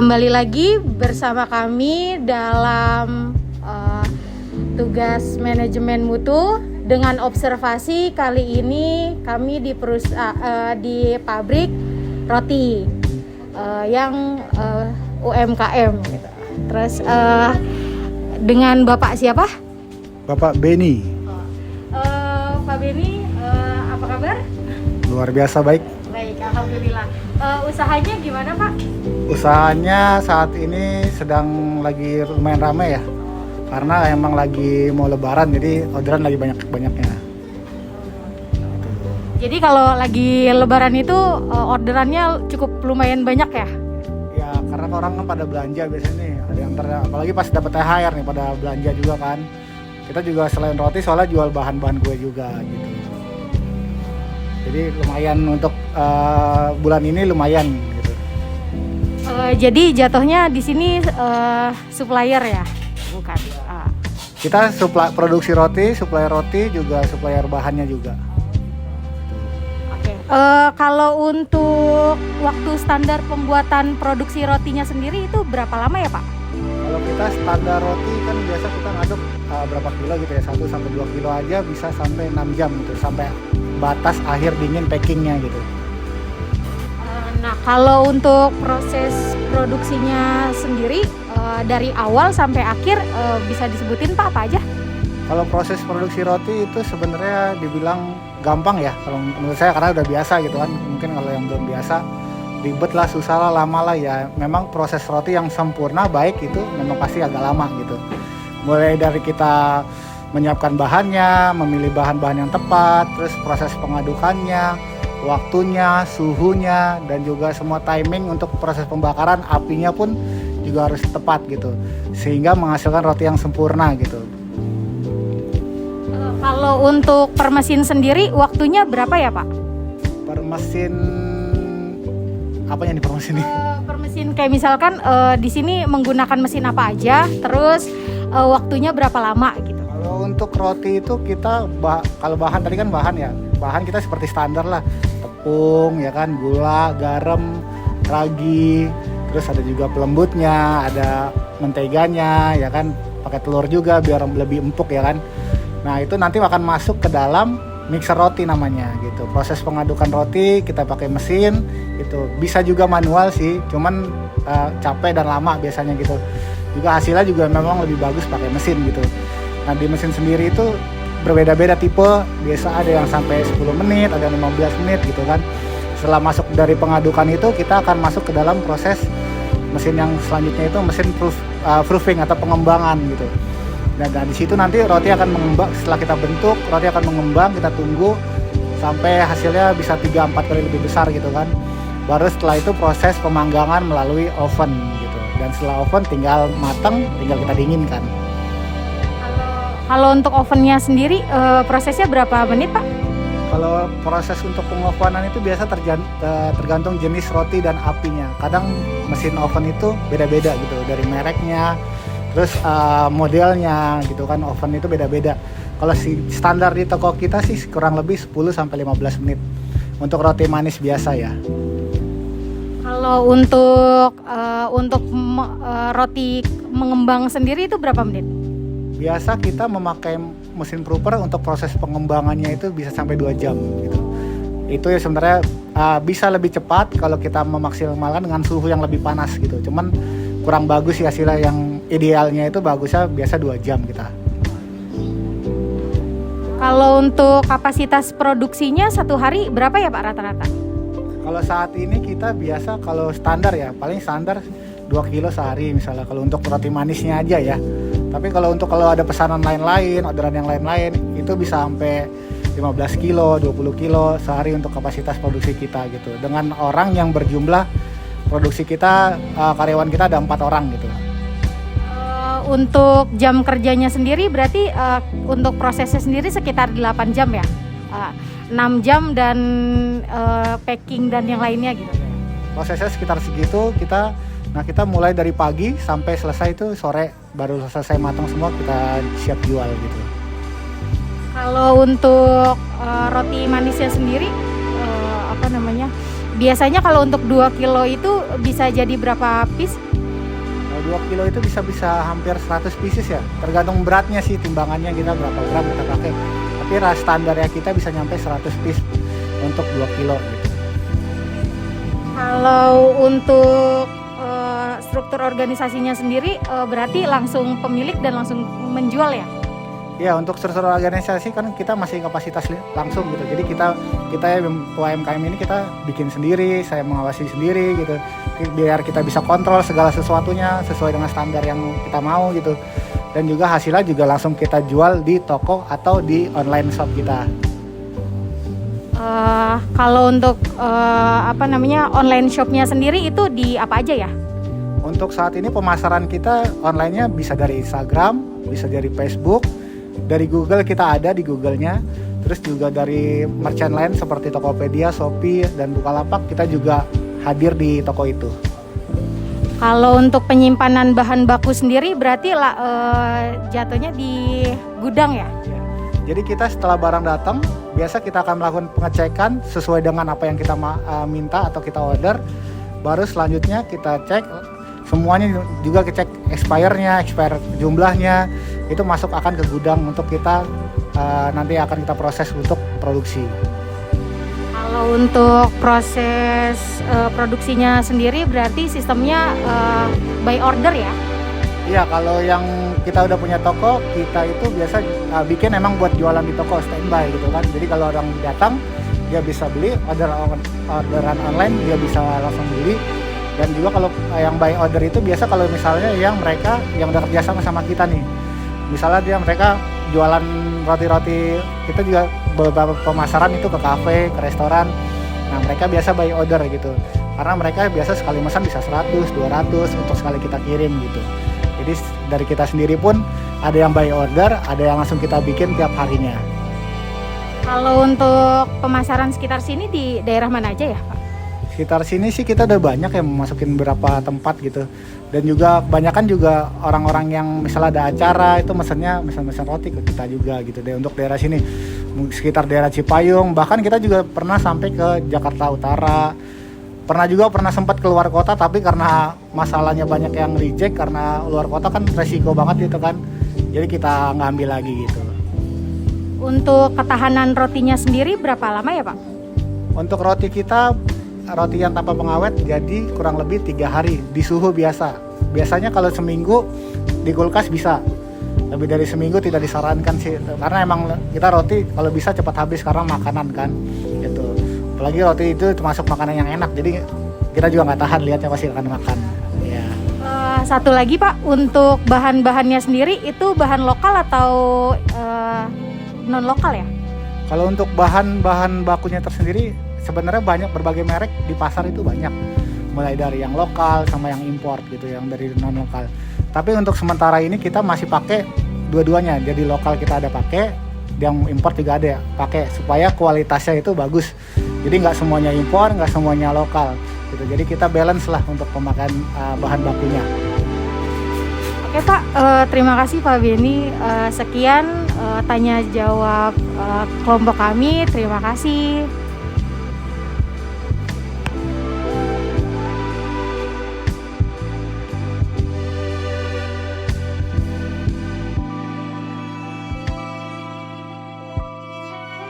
kembali lagi bersama kami dalam tugas manajemen mutu. Dengan observasi kali ini kami di di pabrik roti yang UMKM gitu. Terus dengan Bapak siapa? Bapak Beni. Pak Beni, apa kabar? Luar biasa baik. Baik, alhamdulillah. Usahanya gimana, Pak? Usahanya saat ini sedang lagi lumayan ramai ya. Karena emang lagi mau lebaran, jadi orderan lagi banyak-banyaknya. Jadi kalau lagi lebaran itu orderannya cukup lumayan banyak ya? Ya, karena orang kan pada belanja biasanya nih. Ada yang apalagi pas dapat THR nih pada belanja juga kan. Kita juga selain roti soalnya jual bahan-bahan kue juga gitu. Jadi lumayan untuk bulan ini lumayan gitu. Jadi jatuhnya di sini supplier ya? Bukan. Kita produksi roti, supplier roti juga supplier bahannya juga. Oke. Kalau untuk waktu standar pembuatan produksi rotinya sendiri itu berapa lama ya, Pak? Kalau kita standar roti kan biasa kita ngaduk berapa kilo gitu ya, 1 sampai 2 kilo aja bisa sampai 6 jam gitu, sampai batas akhir dingin packingnya gitu. Nah, kalau untuk proses produksinya sendiri dari awal sampai akhir bisa disebutin Pak apa aja? Kalau proses produksi roti itu sebenarnya dibilang gampang ya kalau menurut saya, karena udah biasa gitu kan. Mungkin kalau yang belum biasa ribet lah, susah lah, lama lah ya. Memang proses roti yang sempurna baik itu memang pasti agak lama gitu. Mulai dari kita menyiapkan bahannya, memilih bahan-bahan yang tepat, terus proses pengadukannya, waktunya, suhunya, dan juga semua timing untuk proses pembakaran, apinya pun juga harus tepat gitu, sehingga menghasilkan roti yang sempurna gitu. Kalau untuk per mesin sendiri waktunya berapa ya Pak? Per mesin, apanya nih per mesin nih? Per mesin kayak misalkan di sini menggunakan mesin apa aja, terus waktunya berapa lama gitu? Kalau untuk roti itu kita kalau bahan tadi kan bahan ya, bahan kita seperti standar lah, tepung ya kan, gula, garam, ragi, terus ada juga pelembutnya, ada menteganya ya kan, pakai telur juga biar lebih empuk ya kan. Nah itu nanti akan masuk ke dalam mixer roti namanya gitu. Proses pengadukan roti kita pakai mesin gitu, bisa juga manual sih, cuman capek dan lama biasanya gitu. Juga hasilnya juga memang lebih bagus pakai mesin gitu. Nah di mesin sendiri itu berbeda-beda tipe, biasa ada yang sampai 10 menit, ada 15 menit gitu kan. Setelah masuk dari pengadukan itu kita akan masuk ke dalam proses mesin yang selanjutnya itu mesin proofing atau pengembangan gitu. Dan di situ nanti roti akan mengembang, setelah kita bentuk roti akan mengembang, kita tunggu sampai hasilnya bisa 3-4 kali lebih besar gitu kan. Baru setelah itu proses pemanggangan melalui oven gitu. Dan setelah oven tinggal matang, tinggal kita dinginkan. Kalau untuk ovennya sendiri prosesnya berapa menit Pak? Kalau proses untuk pengovenan itu biasa tergantung jenis roti dan apinya. Kadang mesin oven itu beda-beda gitu, dari mereknya, terus modelnya gitu kan, oven itu beda-beda. Kalau standar di toko kita sih kurang lebih 10-15 menit untuk roti manis biasa ya. Kalau untuk roti mengembang sendiri itu berapa menit? Biasa kita memakai mesin proofer untuk proses pengembangannya itu bisa sampai 2 jam gitu. Itu ya sebenarnya bisa lebih cepat kalau kita memaksimalkan dengan suhu yang lebih panas gitu. Cuman kurang bagus sih hasilnya, yang idealnya itu bagusnya biasa 2 jam kita. Kalau untuk kapasitas produksinya satu hari berapa ya Pak rata-rata? Kalau saat ini kita biasa, kalau standar ya, paling standar 2 kilo sehari misalnya kalau untuk roti manisnya aja ya. Tapi kalau ada pesanan lain-lain, orderan yang lain-lain, itu bisa sampai 15 kilo, 20 kilo sehari untuk kapasitas produksi kita gitu. Dengan orang yang berjumlah, produksi kita, karyawan kita ada 4 orang gitu. Untuk jam kerjanya sendiri berarti untuk prosesnya sendiri sekitar 8 jam ya? 6 jam dan packing dan yang lainnya gitu? Prosesnya sekitar segitu. Kita mulai dari pagi sampai selesai itu sore, baru selesai matang semua kita siap jual gitu. Kalau untuk roti manisnya sendiri biasanya kalau untuk 2 kilo itu bisa jadi berapa piece? 2 kilo itu bisa hampir 100 pieces ya, tergantung beratnya sih, timbangannya kita berapa gram kita pakai, tapi standarnya kita bisa nyampe 100 piece untuk 2 kilo gitu. Kalau untuk struktur organisasinya sendiri berarti langsung pemilik dan langsung menjual ya? Ya, untuk struktur organisasi kan kita masih kapasitas langsung gitu. Jadi kita ya UMKM ini kita bikin sendiri, saya mengawasi sendiri gitu. Biar kita bisa kontrol segala sesuatunya sesuai dengan standar yang kita mau gitu. Dan juga hasilnya juga langsung kita jual di toko atau di online shop kita. Kalau untuk online shopnya sendiri itu di apa aja ya? Untuk saat ini pemasaran kita online-nya bisa dari Instagram, bisa dari Facebook, dari Google kita ada di Google-nya, terus juga dari merchant lain seperti Tokopedia, Shopee, dan Bukalapak kita juga hadir di toko itu. Kalau untuk penyimpanan bahan baku sendiri berarti jatuhnya di gudang ya? Jadi kita setelah barang datang, biasa kita akan melakukan pengecekan sesuai dengan apa yang kita minta atau kita order. Baru selanjutnya kita cek semuanya, juga cek expire jumlahnya, itu akan ke gudang untuk kita nanti akan kita proses untuk produksi. Kalau untuk proses produksinya sendiri berarti sistemnya by order ya? Iya, kalau yang kita udah punya toko, kita itu biasa bikin emang buat jualan di toko standby gitu kan. Jadi kalau orang datang, dia bisa beli, orderan online dia bisa langsung beli. Dan juga kalau yang by order itu biasa kalau misalnya yang mereka yang udah kerjasama sama kita nih, misalnya mereka jualan roti-roti, kita juga beberapa pemasaran itu ke kafe, ke restoran. Nah mereka biasa by order gitu, karena mereka biasa sekali pesan bisa 100, 200 untuk sekali kita kirim gitu. Jadi dari kita sendiri pun ada yang by order, ada yang langsung kita bikin tiap harinya. Kalau untuk pemasaran sekitar sini di daerah mana aja ya Pak? Sekitar sini sih kita udah banyak yang masukin beberapa tempat gitu, dan juga kebanyakan juga orang-orang yang misalnya ada acara itu mesennya mesen roti ke kita juga gitu deh. Untuk daerah sini sekitar daerah Cipayung, bahkan kita juga pernah sampai ke Jakarta Utara, pernah sempat keluar kota, tapi karena masalahnya banyak yang reject karena luar kota kan resiko banget gitu kan, jadi kita ngambil lagi gitu. Untuk ketahanan rotinya sendiri berapa lama ya Pak? Untuk roti kita, roti yang tanpa pengawet jadi kurang lebih 3 hari di suhu biasa. Biasanya kalau seminggu di kulkas bisa, lebih dari seminggu tidak disarankan sih, karena emang kita roti kalau bisa cepat habis karena makanan kan gitu. Apalagi roti itu termasuk makanan yang enak, jadi kita juga nggak tahan lihatnya pasti akan makan ya. Satu lagi Pak, untuk bahan-bahannya sendiri itu bahan lokal atau non lokal ya? Kalau untuk bahan bakunya tersendiri sebenarnya banyak, berbagai merek di pasar itu banyak, mulai dari yang lokal sama yang import gitu, yang dari non lokal. Tapi untuk sementara ini kita masih pakai dua-duanya, jadi lokal kita ada pakai, yang import juga ada pakai, supaya kualitasnya itu bagus. Jadi nggak semuanya impor, nggak semuanya lokal gitu. Jadi kita balance lah untuk pemakaian bahan bakunya. Oke Pak, terima kasih Pak Benny. Sekian tanya jawab kelompok kami. Terima kasih.